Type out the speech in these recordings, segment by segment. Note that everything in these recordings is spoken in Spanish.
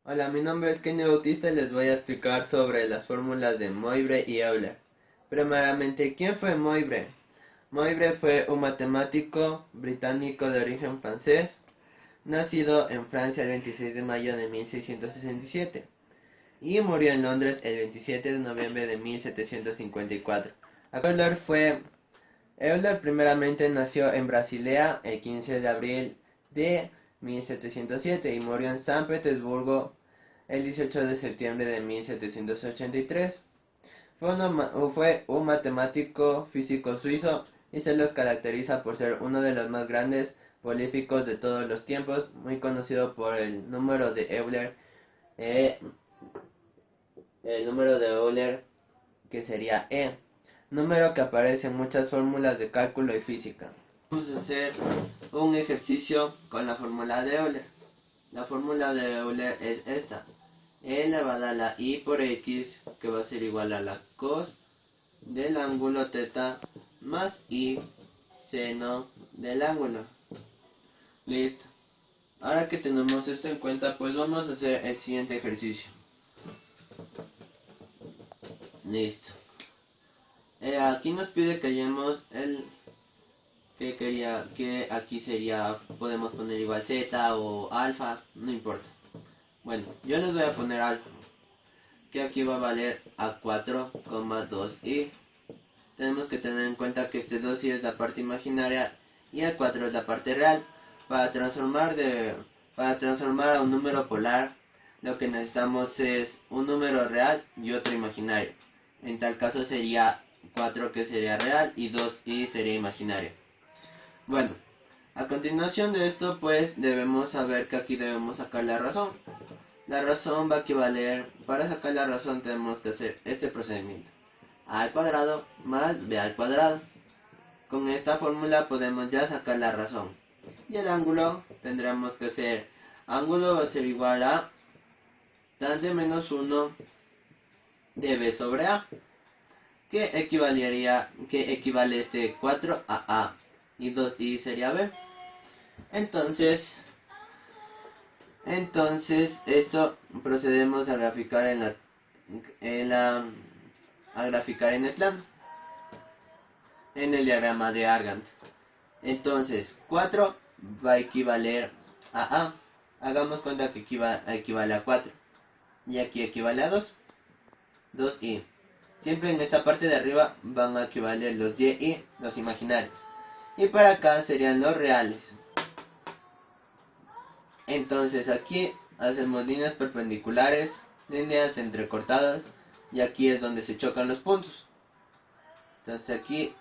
Hola, mi nombre es Kenny Bautista y les voy a explicar sobre las fórmulas de Moivre y Euler. Primeramente, ¿quién fue Moivre? Moivre fue un matemático británico de origen francés, nacido en Francia el 26 de mayo de 1667 y murió en Londres el 27 de noviembre de 1754. Euler primeramente nació en Basilea el 15 de abril de 1707 y murió en San Petersburgo el 18 de septiembre de 1783. Fue un matemático físico suizo y se los caracteriza por ser uno de los más grandes prolíficos de todos los tiempos, muy conocido por eh, el número de Euler que sería E, número que aparece en muchas fórmulas de cálculo y física. Vamos a hacer un ejercicio con la fórmula de Euler. La fórmula de Euler es esta: E elevada a la I por X, que va a ser igual a la cos del ángulo θ más I seno del ángulo. Listo. Ahora que tenemos esto en cuenta, pues vamos a hacer el siguiente ejercicio. Listo. Aquí nos pide que hallemos el que aquí sería, podemos poner igual z o alfa, no importa. Bueno, yo les voy a poner alfa, que aquí va a valer a 4,2i. Tenemos que tener en cuenta que este 2i es la parte imaginaria y el 4 es la parte real. Para transformar a un número polar, lo que necesitamos es un número real y otro imaginario. En tal caso sería 4, que sería real, y 2i sería imaginario. Bueno, a continuación de esto, pues debemos saber que aquí debemos sacar la razón. La razón va a equivaler, para sacar la razón tenemos que hacer este procedimiento: a al cuadrado más b al cuadrado. Con esta fórmula podemos ya sacar la razón. Y el ángulo tendremos que hacer, ángulo va a ser igual a tan de menos 1 de b sobre a, que equivale este 4 a a, y 2i sería b. Entonces esto procedemos a graficar en la, a graficar en el plano, en el diagrama de Argand. Entonces 4 va a equivaler a a. Hagamos cuenta que equivale a 4. Y aquí equivale a 2i. Siempre en esta parte de arriba van a equivaler los y, los imaginarios. Y para acá serían los reales. Entonces aquí hacemos líneas perpendiculares, líneas entrecortadas, y aquí es donde se chocan los puntos. Entonces aquí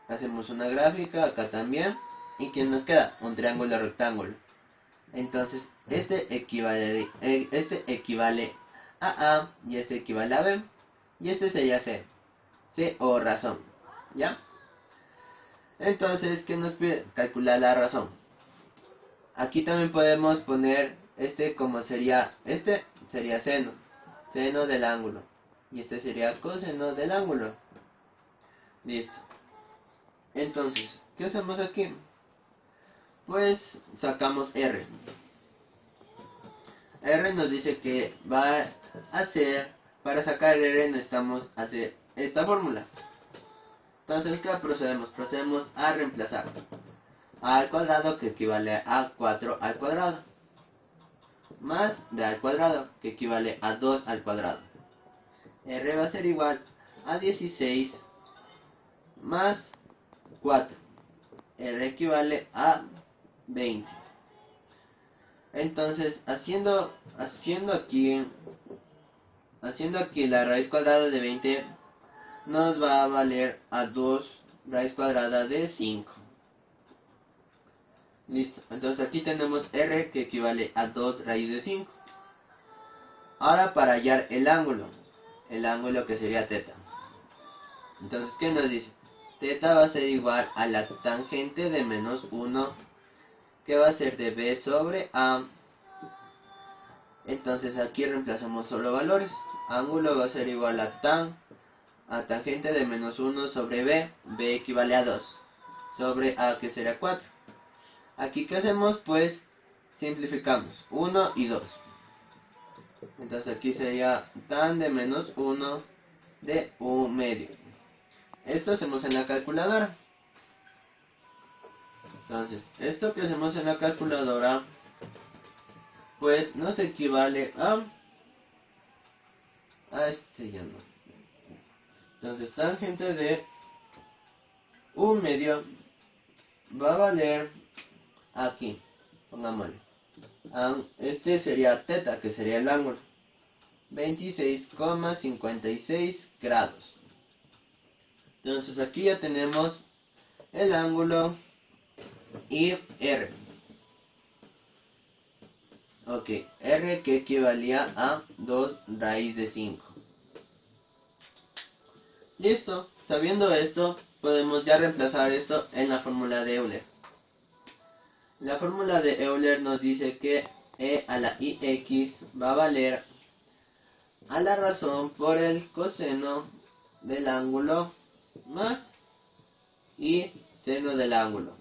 hacemos una gráfica, acá también, y ¿qué nos queda? Un triángulo rectángulo. Entonces este equivale a A y este equivale a B, y este sería C, C o razón, ¿ya? Entonces, ¿qué nos pide? Calcular la razón. Aquí también podemos poner este sería seno, seno del ángulo, y este sería coseno del ángulo. Listo. Entonces, ¿qué hacemos aquí? Pues sacamos R. R nos dice que va a ser, para sacar R necesitamos hacer esta fórmula. Entonces, ¿qué procedemos? Procedemos a reemplazar a al cuadrado, que equivale a 4 al cuadrado, más b al cuadrado, que equivale a 2 al cuadrado. R va a ser igual a 16 más 4. R equivale a 20. Entonces, haciendo aquí la raíz cuadrada de 20, nos va a valer a 2 raíz cuadrada de 5. Listo. Entonces aquí tenemos R, que equivale a 2 raíz de 5. Ahora, para hallar el ángulo que sería θ. Entonces, ¿qué nos dice? θ va a ser igual a la tangente de menos 1, que va a ser de b sobre a. Entonces aquí reemplazamos solo valores. Ángulo va a ser igual a tangente de menos 1 sobre b. B equivale a 2 sobre a, que será 4. Aquí, ¿qué hacemos? Pues simplificamos 1 y 2. Entonces aquí sería tan de menos 1 de 1/2. Esto hacemos en la calculadora. Entonces, esto que hacemos en la calculadora, pues nos equivale a este ya no. Entonces, tangente de 1/2 va a valer aquí, pongámosle. Este sería teta, que sería el ángulo, 26,56 grados. Entonces aquí ya tenemos el ángulo y R. Ok, R que equivalía a 2 raíz de 5. Listo, sabiendo esto, podemos ya reemplazar esto en la fórmula de Euler. La fórmula de Euler nos dice que E a la IX va a valer a la razón por el coseno del ángulo más y seno del ángulo.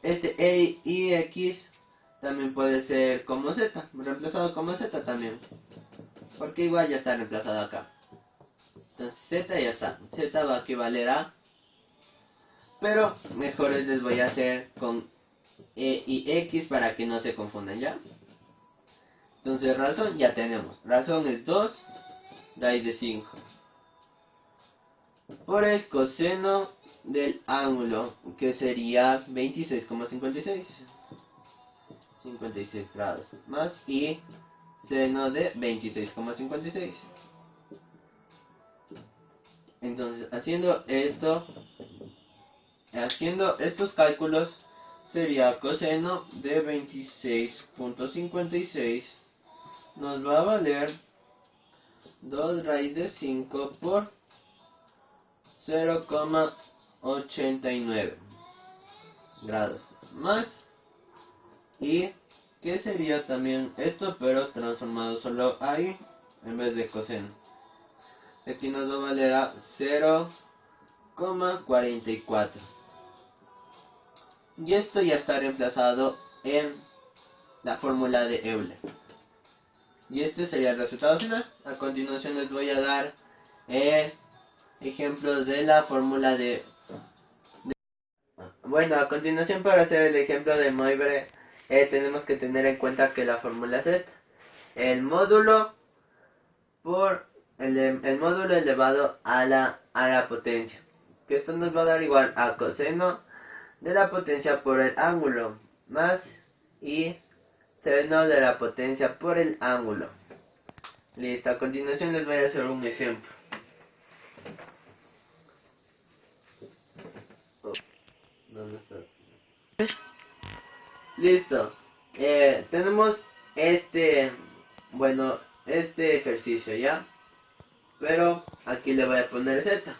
Este E y X también puede ser como Z, reemplazado como Z también, porque igual ya está reemplazado acá. Entonces Z ya está, Z va a equivaler a, pero mejores les voy a hacer con E y X para que no se confundan ya. Entonces razón ya tenemos, razón es 2 raíz de 5 por el coseno del ángulo, que sería 26,56 56 grados, más y seno de 26,56. Entonces, haciendo estos cálculos, sería coseno de 26,56 nos va a valer 2 raíz de 5 por 0,89 grados, más y que sería también esto, pero transformado solo ahí en vez de coseno. Aquí nos va a valer a 0,44. Y esto ya está reemplazado en la fórmula de Euler. Y este sería el resultado final. A continuación les voy a dar ejemplos de la fórmula de... Bueno, a continuación, para hacer el ejemplo de Moivre, tenemos que tener en cuenta que la fórmula es el módulo por el módulo elevado a la potencia, que esto nos va a dar igual a coseno de la potencia por el ángulo más y seno de la potencia por el ángulo. Listo, a continuación les voy a hacer un ejemplo. ¿Dónde está? Listo. Tenemos este ejercicio ya, pero aquí le voy a poner z,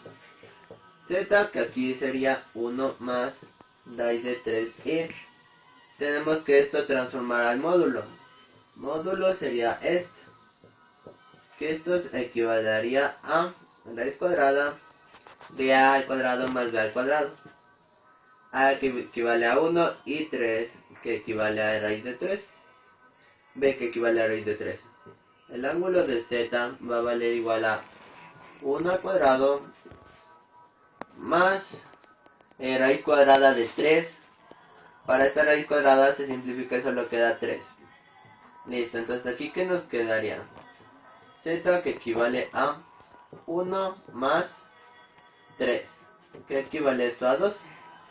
que aquí sería 1 más raíz de 3i. Tenemos que esto transformar al módulo. Módulo sería esto, que esto equivalería a raíz cuadrada de a al cuadrado más b al cuadrado. A que equivale a 1 y 3 que equivale a raíz de 3. B que equivale a raíz de 3. El ángulo de z va a valer igual a 1 al cuadrado más raíz cuadrada de 3. Para esta raíz cuadrada se simplifica y solo queda 3. Listo, entonces aquí ¿qué nos quedaría? Z que equivale a 1 más 3. ¿Qué equivale esto a 2?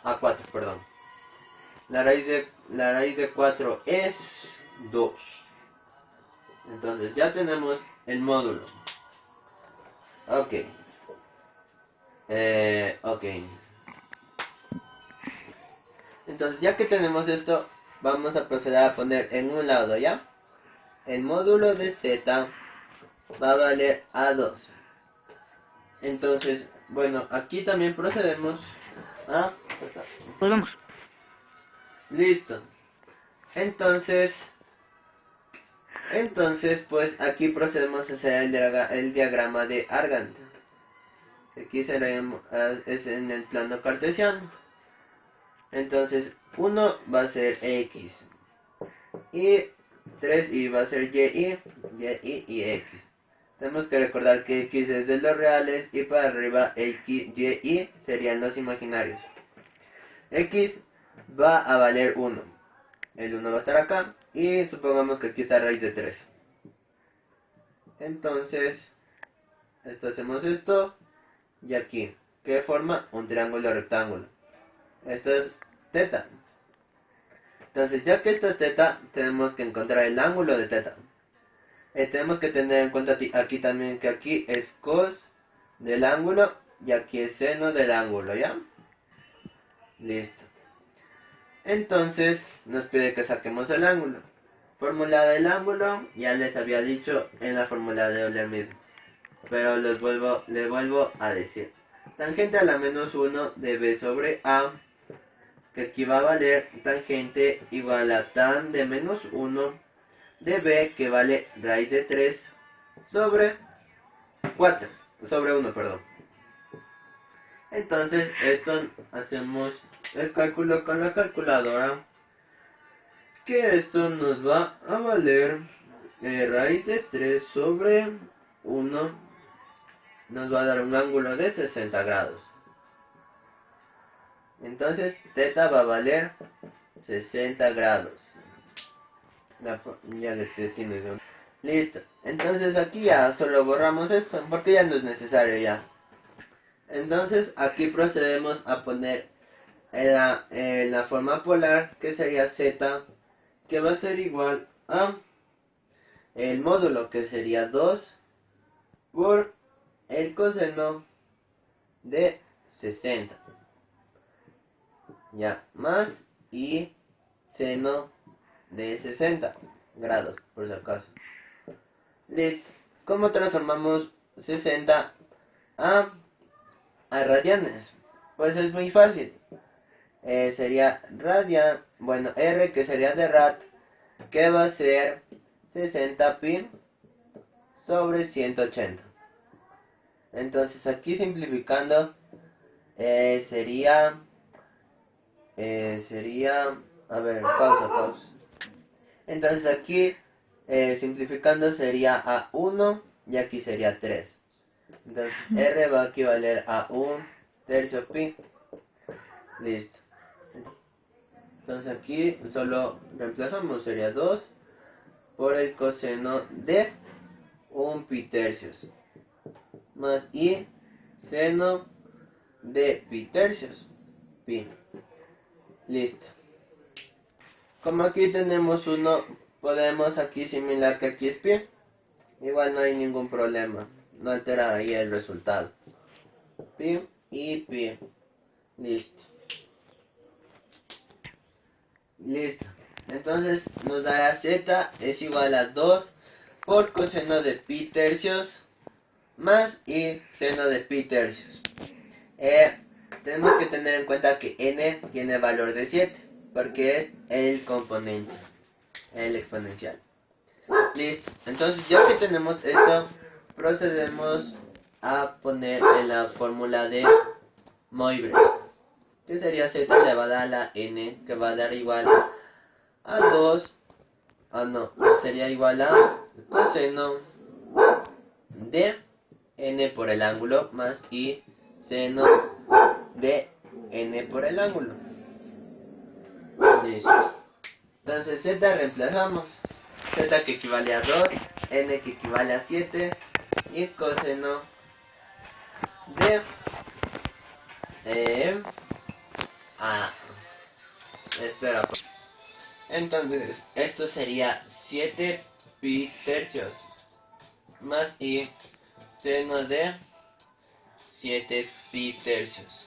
A 4, perdón. La raíz de 4 es 2. Entonces ya tenemos el módulo. Ok. Ok. Entonces ya que tenemos esto, vamos a proceder a poner en un lado, ¿ya? El módulo de z va a valer a 2. Entonces, bueno, aquí también procedemos a... Volvemos. Listo. Entonces, pues aquí procedemos a hacer el diagrama de Argand. Aquí es en el plano cartesiano. Entonces, 1 va a ser x. Y 3 y va a ser y y x. Tenemos que recordar que x es de los reales y para arriba x, y serían los imaginarios. X va a valer 1. El 1 va a estar acá y supongamos que aquí está raíz de 3. Entonces, hacemos esto y aquí, que forma un triángulo rectángulo. Esto es teta. Entonces, ya que esto es teta, tenemos que encontrar el ángulo de teta. Tenemos que tener en cuenta aquí también que aquí es cos del ángulo y aquí es seno del ángulo, ¿ya? Listo. Entonces, nos pide que saquemos el ángulo. Fórmula del ángulo, ya les había dicho en la fórmula de Euler mismo. Pero les vuelvo a decir. Tangente a la menos 1 de b sobre a, que aquí va a valer tangente igual a tan de menos 1 de b, que vale raíz de 3 sobre 4, sobre 1, perdón. Entonces, esto hacemos el cálculo con la calculadora, que esto nos va a valer raíz de 3 sobre 1, nos va a dar un ángulo de 60 grados. Entonces, teta va a valer 60 grados. Ya le tienes. Listo. Entonces aquí ya solo borramos esto, porque ya no es necesario ya. Entonces aquí procedemos a poner en la forma polar, que sería z, que va a ser igual a el módulo, que sería 2 por el coseno de 60. Ya, más y seno de 60 grados, por si acaso. Listo. ¿Cómo transformamos 60 a radianes? Pues es muy fácil. Sería radian, bueno, R, que sería de rad, que va a ser 60 pi sobre 180. Entonces aquí simplificando sería, a ver, pausa. Entonces aquí simplificando sería a 1 y aquí sería 3. Entonces R va a equivaler a 1/3 pi. Listo. Entonces aquí solo reemplazamos, sería 2 por el coseno de 1 pi tercios más y seno de pi tercios pi. Listo. Como aquí tenemos 1, podemos aquí similar que aquí es pi. Igual no hay ningún problema, no altera ahí el resultado. Pi y pi. Listo. Listo. Entonces nos dará z es igual a 2 por coseno de pi tercios más y seno de pi tercios. Tenemos que tener en cuenta que n tiene valor de 7, porque es el componente, el exponencial. Listo. Entonces, ya que tenemos esto, procedemos a poner en la fórmula de Moivre, que sería z elevado a la n, que va a dar igual a 2, sería igual a coseno de n por el ángulo más y seno de n por el ángulo. Listo. Entonces z reemplazamos. Z que equivale a 2, n que equivale a 7 y coseno de espera. Entonces esto sería 7 pi tercios más y seno de 7 pi tercios.